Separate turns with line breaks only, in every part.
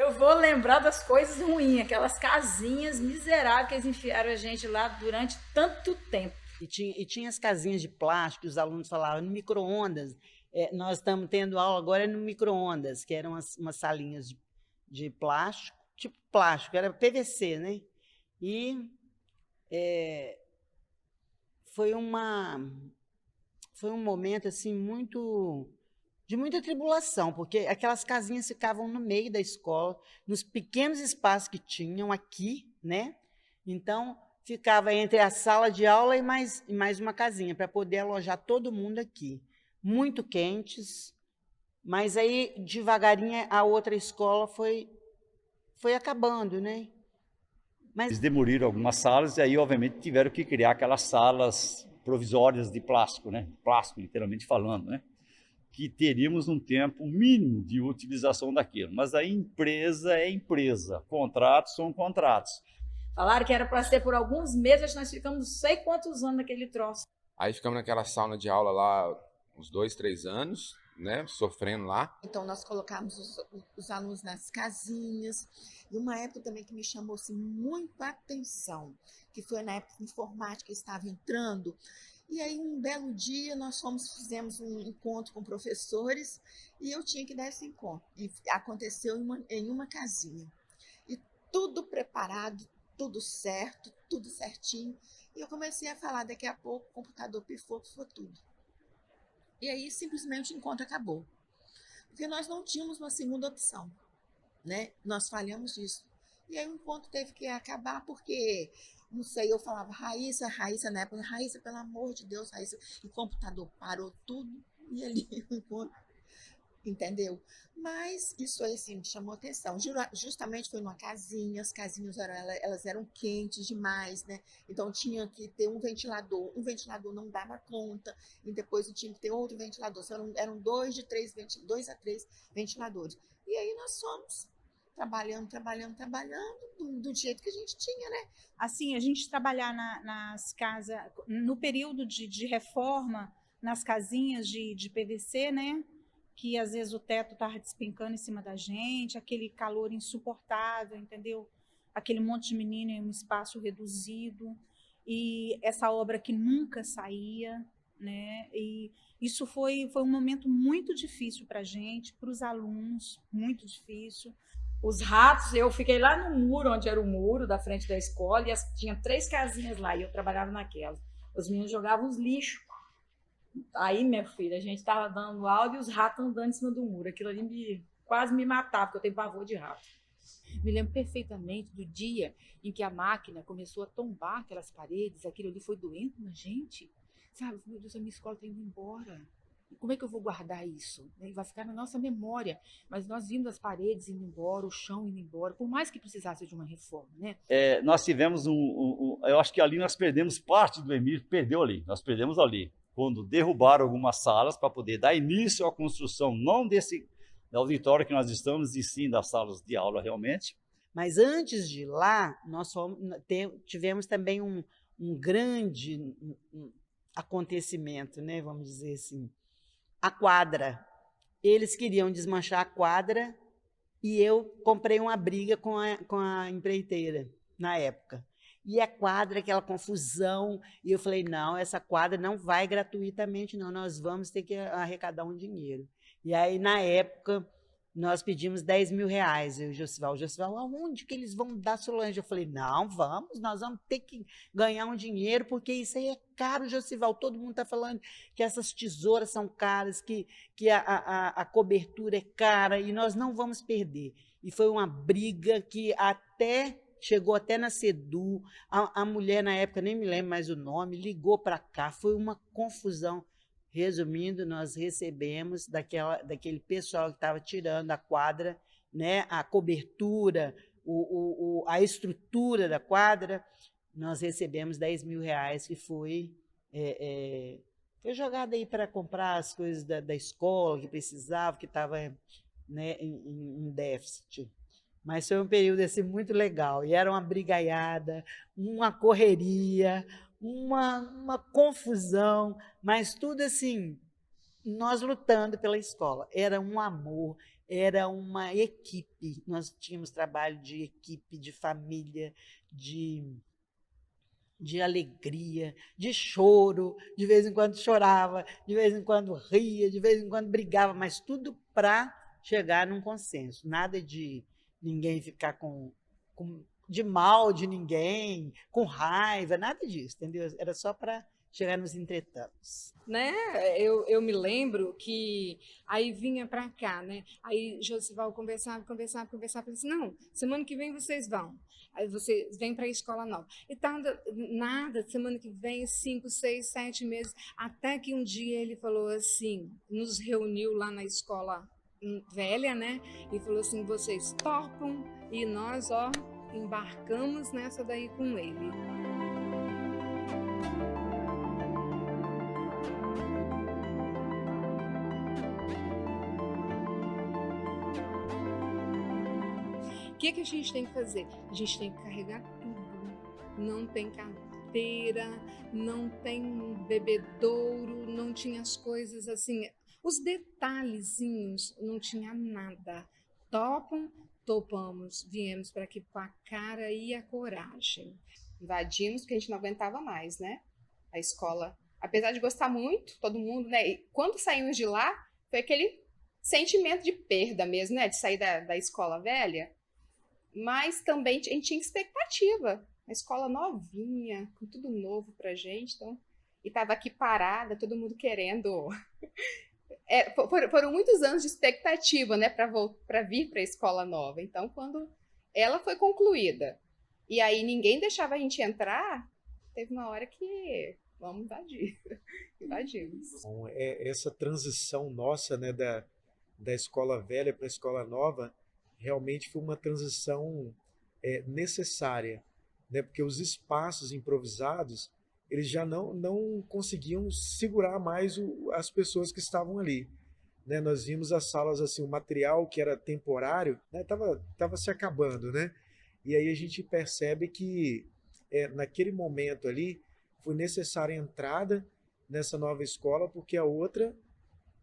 Eu vou lembrar das coisas ruins, aquelas casinhas miseráveis que eles enfiaram a gente lá durante tanto tempo.
E tinha as casinhas de plástico, os alunos falavam no micro-ondas. Nós estamos tendo aula agora no micro-ondas, que eram umas salinhas de plástico, tipo plástico, era PVC, né? E foi foi um momento assim de muita tribulação, porque aquelas casinhas ficavam no meio da escola, nos pequenos espaços que tinham aqui, né? Então, ficava entre a sala de aula e mais uma casinha, para poder alojar todo mundo aqui. Muito quentes, mas aí, devagarinho, a outra escola foi acabando, né?
Eles
Mas
demoliram algumas salas e aí, obviamente, tiveram que criar aquelas salas provisórias de plástico, né? Plástico, literalmente falando, né? Que teríamos um tempo mínimo de utilização daquilo. Mas a empresa é empresa, contratos são contratos.
Falaram que era para ser por alguns meses, nós ficamos não sei quantos anos naquele troço.
Aí ficamos naquela sala de aula lá uns 2, 3 anos, né? Sofrendo lá.
Então, nós colocamos os alunos nas casinhas. E uma época também que me chamou assim, muito a atenção, que foi na época que a informática estava entrando. E aí, um belo dia, fizemos um encontro com professores e eu tinha que dar esse encontro. E aconteceu em uma casinha. E tudo preparado, tudo certo, tudo certinho. E eu comecei a falar, daqui a pouco o computador pifou tudo. E aí, simplesmente, o encontro acabou. Porque nós não tínhamos uma segunda opção, né? Nós falhamos nisso. E aí o encontro teve que acabar porque, não sei, eu falava, Raíssa, na época, Raíssa, pelo amor de Deus, Raíssa. E o computador parou tudo e ali o encontro, entendeu? Mas isso aí, assim, me chamou atenção. Justamente foi numa casinha, as casinhas elas eram quentes demais, né? Então tinha que ter um ventilador não dava conta, e depois tinha que ter outro ventilador. Eram dois a três ventiladores. E aí nós fomos trabalhando do jeito que a gente tinha, né?
Assim, a gente trabalhar nas casas, no período de reforma, nas casinhas de PVC, né? Que às vezes o teto estava despencando em cima da gente, aquele calor insuportável, entendeu? Aquele monte de menino em um espaço reduzido, e essa obra que nunca saía, né? E isso foi um momento muito difícil para a gente, para os alunos, muito difícil.
Os ratos, eu fiquei lá no muro, onde era o muro da frente da escola, e tinha 3 casinhas lá, e eu trabalhava naquelas. Os meninos jogavam os lixos. Aí, minha filha, a gente estava dando aula e os ratos andando em cima do muro. Aquilo ali quase me matava, porque eu tenho pavor de rato.
Me lembro perfeitamente do dia em que a máquina começou a tombar aquelas paredes, aquilo ali foi doendo na gente. Sabe, meu Deus, a minha escola está indo embora. Como é que eu vou guardar isso? Vai ficar na nossa memória. Mas nós vimos as paredes indo embora, o chão indo embora, por mais que precisasse de uma reforma, né?
Nós tivemos eu acho que ali nós perdemos parte do Emílio, perdeu ali, nós perdemos ali. Quando derrubaram algumas salas para poder dar início à construção, não desse auditório que nós estamos, e sim das salas de aula realmente.
Mas antes de ir lá, tivemos também um grande acontecimento, né? Vamos dizer assim, a quadra. Eles queriam desmanchar a quadra e eu comprei uma briga com a empreiteira na época. E a quadra, aquela confusão, e eu falei, não, essa quadra não vai gratuitamente, não, nós vamos ter que arrecadar um dinheiro. E aí, na época, nós pedimos 10 mil reais, eu e o Josival, aonde que eles vão dar, Solange? Eu falei, não, nós vamos ter que ganhar um dinheiro, porque isso aí é caro, Josival, todo mundo está falando que essas tesouras são caras, que a cobertura é cara, e nós não vamos perder. E foi uma briga que chegou até na SEDU, a mulher, na época, nem me lembro mais o nome, ligou para cá, foi uma confusão. Resumindo, nós recebemos daquele pessoal que estava tirando a quadra, né, a cobertura, a estrutura da quadra, nós recebemos 10 mil reais, que foi jogado aí para comprar as coisas da escola que precisava, que estava, né, em déficit. Mas foi um período assim, muito legal. E era uma brigaiada, uma correria, uma confusão, mas tudo assim, nós lutando pela escola. Era um amor, era uma equipe. Nós tínhamos trabalho de equipe, de família, de alegria, de choro, de vez em quando chorava, de vez em quando ria, de vez em quando brigava, mas tudo para chegar num consenso. Nada de ninguém ficar de mal de ninguém, com raiva, nada disso, entendeu? Era só para chegar nos entretantos.
Né? Eu me lembro que aí vinha para cá, né? Aí Josival conversava, falei assim, não, semana que vem vocês vão. Aí vocês vêm para a escola nova. E tá nada, semana que vem, 5, 6, 7 meses, até que um dia ele falou assim, nos reuniu lá na escola velha, né? E falou assim, vocês topam? E nós, ó, embarcamos nessa daí com ele. O que a gente tem que fazer? A gente tem que carregar tudo. Não tem carteira, não tem bebedouro, não tinha as coisas assim, os detalhezinhos, não tinha nada. Topam, topamos, viemos para aqui com a cara e a coragem.
Invadimos porque a gente não aguentava mais, né? A escola, apesar de gostar muito, todo mundo, né? E quando saímos de lá, foi aquele sentimento de perda mesmo, né? De sair da escola velha. Mas também a gente tinha expectativa. A escola novinha, com tudo novo pra gente. Então, e estava aqui parada, todo mundo querendo. Foram muitos anos de expectativa, né, para vir para a escola nova. Então, quando ela foi concluída, e aí ninguém deixava a gente entrar, teve uma hora que vamos invadir. Invadimos.
Bom, essa transição nossa, né, da escola velha para a escola nova, realmente foi uma transição necessária, né? Porque os espaços improvisados eles já não conseguiam segurar mais as pessoas que estavam ali, né? Nós vimos as salas assim, o material que era temporário, né, tava se acabando, né? E aí a gente percebe que naquele momento ali foi necessária a entrada nessa nova escola porque a outra,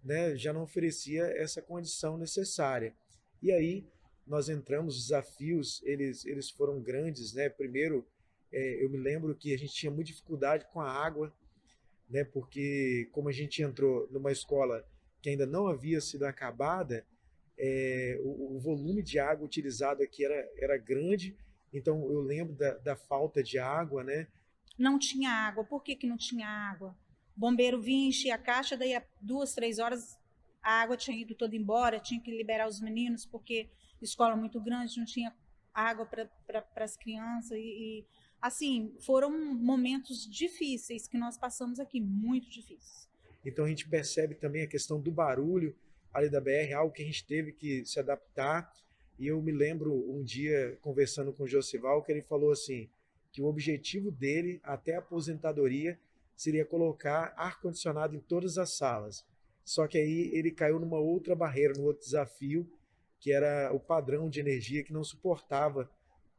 né, já não oferecia essa condição necessária. E aí nós entramos, os desafios, eles foram grandes, né? Primeiro, eu me lembro que a gente tinha muita dificuldade com a água, né? Porque como a gente entrou numa escola que ainda não havia sido acabada, o volume de água utilizado aqui era grande, então eu lembro da falta de água, né?
Não tinha água. Por que não tinha água? O bombeiro vinha, enchia a caixa, daí a 2, 3 horas a água tinha ido toda embora, tinha que liberar os meninos, porque escola muito grande, não tinha água para as crianças. E, assim, foram momentos difíceis que nós passamos aqui, muito difíceis.
Então a gente percebe também a questão do barulho ali da BR, algo que a gente teve que se adaptar. E eu me lembro um dia, conversando com o Josival, que ele falou assim, que o objetivo dele, até a aposentadoria, seria colocar ar-condicionado em todas as salas. Só que aí ele caiu numa outra barreira, num outro desafio, que era o padrão de energia que não suportava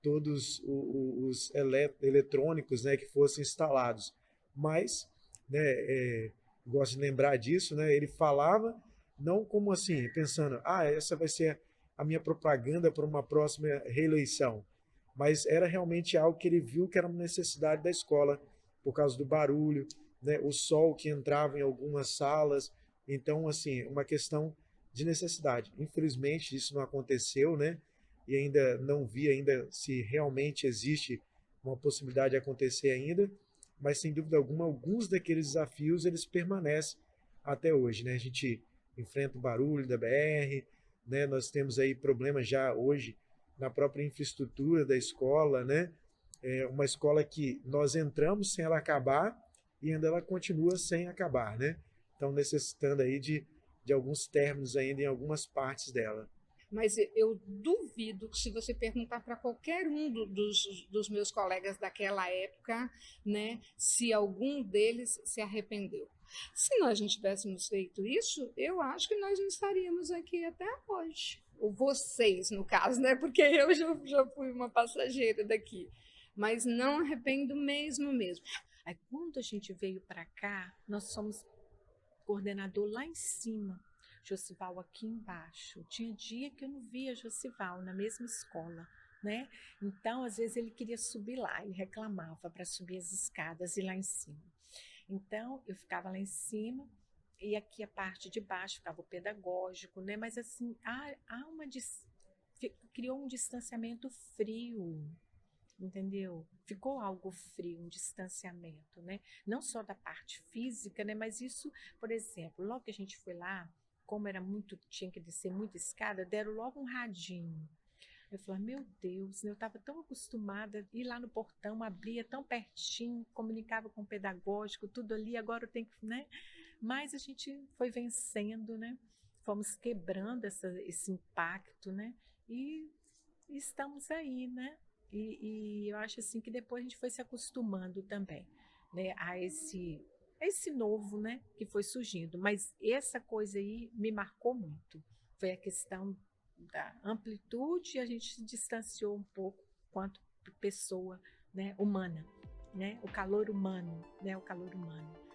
todos os eletrônicos, né, que fossem instalados. Mas, né, gosto de lembrar disso, né, ele falava não como assim, pensando, essa vai ser a minha propaganda para uma próxima reeleição, mas era realmente algo que ele viu que era uma necessidade da escola, por causa do barulho, né, o sol que entrava em algumas salas. Então, assim, uma questão de necessidade. Infelizmente, isso não aconteceu, né? E ainda não vi ainda se realmente existe uma possibilidade de acontecer ainda, mas sem dúvida alguma, alguns daqueles desafios eles permanecem até hoje, né? A gente enfrenta o barulho da BR, né? Nós temos aí problemas já hoje na própria infraestrutura da escola, né? Uma escola que nós entramos sem ela acabar e ainda ela continua sem acabar, né? Então, necessitando aí de alguns términos ainda em algumas partes dela.
Mas eu duvido que se você perguntar para qualquer um dos meus colegas daquela época, né, se algum deles se arrependeu. Se nós não tivéssemos feito isso, eu acho que nós não estaríamos aqui até hoje. Ou vocês, no caso, né? Porque eu já fui uma passageira daqui. Mas não arrependo mesmo. Aí, quando a gente veio para cá, nós somos
coordenador lá em cima, Josival aqui embaixo. Tinha dia que eu não via Josival na mesma escola, né? Então, às vezes ele queria subir lá, ele reclamava para subir as escadas e lá em cima. Então, eu ficava lá em cima e aqui a parte de baixo ficava o pedagógico, né? Mas assim, criou um distanciamento frio, entendeu? Ficou algo frio, um distanciamento, né? Não só da parte física, né? Mas isso, por exemplo, logo que a gente foi lá, como tinha que descer muita escada, deram logo um radinho. Eu falei, meu Deus, né? Eu estava tão acostumada a ir lá no portão, abria tão pertinho, comunicava com o pedagógico, tudo ali, agora eu tenho que, né? Mas a gente foi vencendo, né? Fomos quebrando esse impacto, né? E estamos aí, né? E eu acho assim que depois a gente foi se acostumando também, né? A esse novo, né? Que foi surgindo. Mas essa coisa aí me marcou muito. Foi a questão da amplitude e a gente se distanciou um pouco quanto pessoa, né? Humana, né? O calor humano, né? O calor humano.